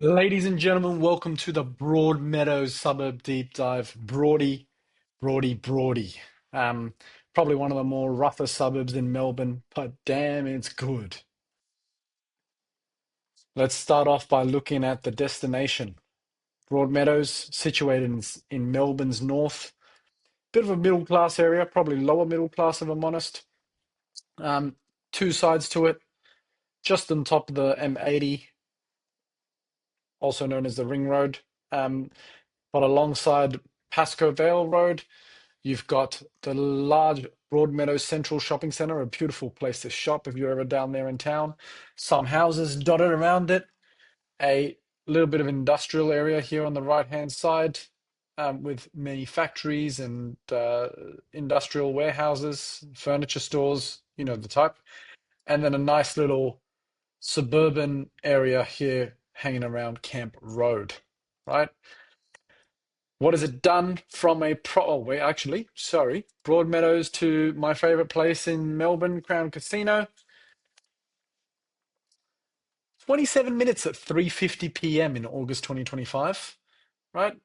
Ladies and gentlemen, welcome to the Broadmeadows Suburb Deep Dive. Broady. Um, Probably one of the more rougher suburbs in Melbourne, but damn, it's good. Let's start off by looking at the destination. Broadmeadows, situated in Melbourne's north. Bit of a middle class area, probably lower middle class if I'm honest. Um, Two sides to it, just on top of the M80, also known as the Ring Road. But alongside Pascoe Vale Road, you've got the large Broadmeadows Central Shopping Centre, a beautiful place to shop if you're ever down there in town. Some houses dotted around it, a little bit of industrial area here on the right-hand side, with many factories and industrial warehouses, furniture stores, you know the type. And then a nice little suburban area here hanging around Camp Road, right? What has it done from a oh, wait, actually, sorry, Broadmeadows to my favorite place in Melbourne, Crown Casino. 27 minutes at 3:50 p.m. in August 2025, right?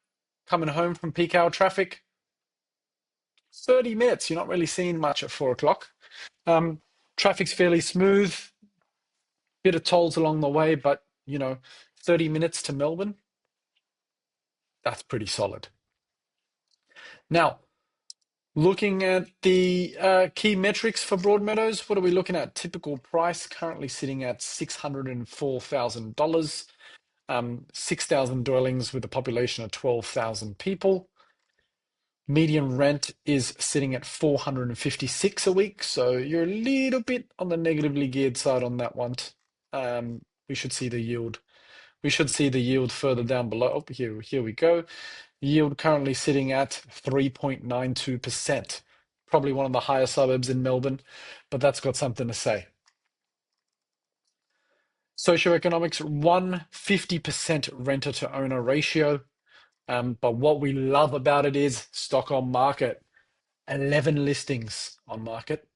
Coming home from peak hour traffic, 30 minutes. You're not really seeing much at 4 o'clock. Um, Traffic's fairly smooth, bit of tolls along the way, but 30 minutes to Melbourne, that's pretty solid. Now, looking at the key metrics for Broadmeadows, what are we looking at? Typical price currently sitting at $604,000, 6,000 dwellings with a population of 12,000 people. Median rent is sitting at 456 a week, so you're a little bit on the negatively geared side on that one. We should see the yield. We should see the yield further down below. Oh, here we go. Yield currently sitting at 3.92%. Probably one of the higher suburbs in Melbourne, but that's got something to say. Socioeconomics, 150% renter to owner ratio. But what we love about it is stock on market, 11 listings on market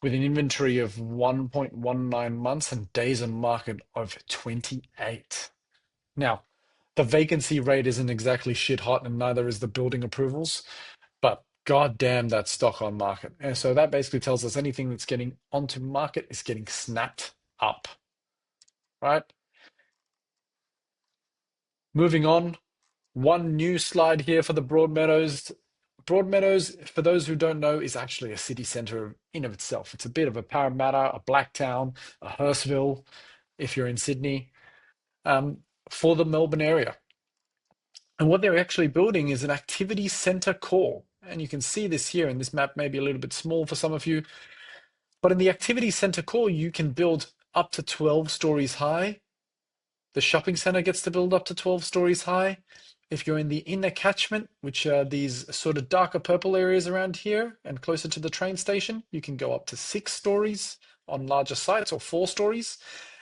with an inventory of 1.19 months and days on market of 28. Now, the vacancy rate isn't exactly shit hot, and neither is the building approvals, but god damn that stock on market. And so that basically tells us anything that's getting onto market is getting snapped up, right? Moving on, one new slide here for the Broadmeadows. Broadmeadows, for those who don't know, is actually a city centre in of itself. It's a bit of a Parramatta, a Blacktown, a Hurstville, if you're in Sydney, um, for the Melbourne area. And what they're actually building is an activity centre core. And you can see this here, and this map may be a little bit small for some of you, but in the activity centre core, you can build up to 12 stories high. The shopping centre gets to build up to 12 stories high. If you're in the inner catchment, which are these sort of darker purple areas around here and closer to the train station, you can go up to 6 stories on larger sites or 4 stories.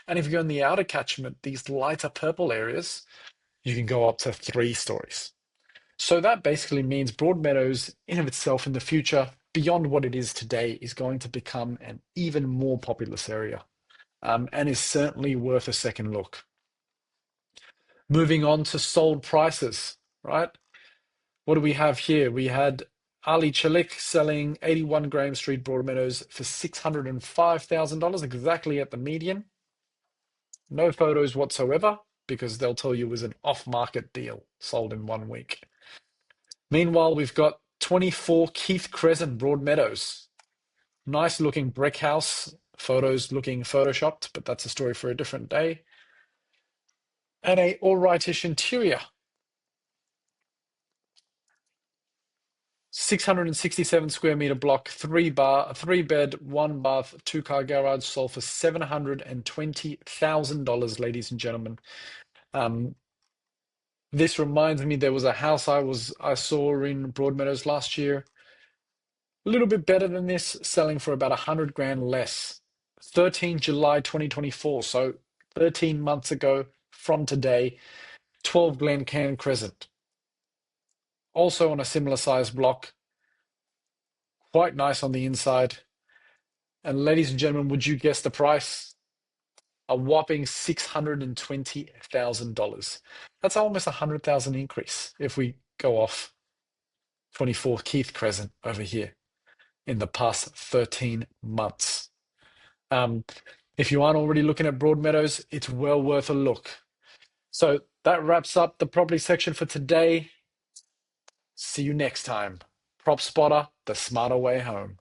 And if you're in the outer catchment, these lighter purple areas, you can go up to 3 stories. So that basically means Broadmeadows, in of itself, in the future, beyond what it is today, is going to become an even more populous area, and is certainly worth a second look. Moving on to sold prices, right? What do we have here? We had Ali Chalik selling 81 Graham Street, Broadmeadows for $605,000, exactly at the median. No photos whatsoever, because they'll tell you it was an off-market deal, sold in 1 week. Meanwhile, we've got 24 Keith Crescent, Broadmeadows. Nice looking brick house, photos looking photoshopped, but that's a story for a different day. And a all-rightish interior. 667 square meter block, three bed, one bath, two-car garage, sold for $720,000, ladies and gentlemen. This reminds me, there was a house I saw in Broadmeadows last year, a little bit better than this, selling for about 100 grand less. 13 July 2024, so 13 months ago from today, 12 Glencairn Crescent. Also on a similar size block, quite nice on the inside. And ladies and gentlemen, would you guess the price? a whopping $620,000. That's almost a 100,000 increase if we go off 24 Keith Crescent over here in the past 13 months. Um, if you aren't already looking at Broadmeadows, it's well worth a look. So that wraps up the property section for today. See you next time. Prop Spotter, the smarter way home.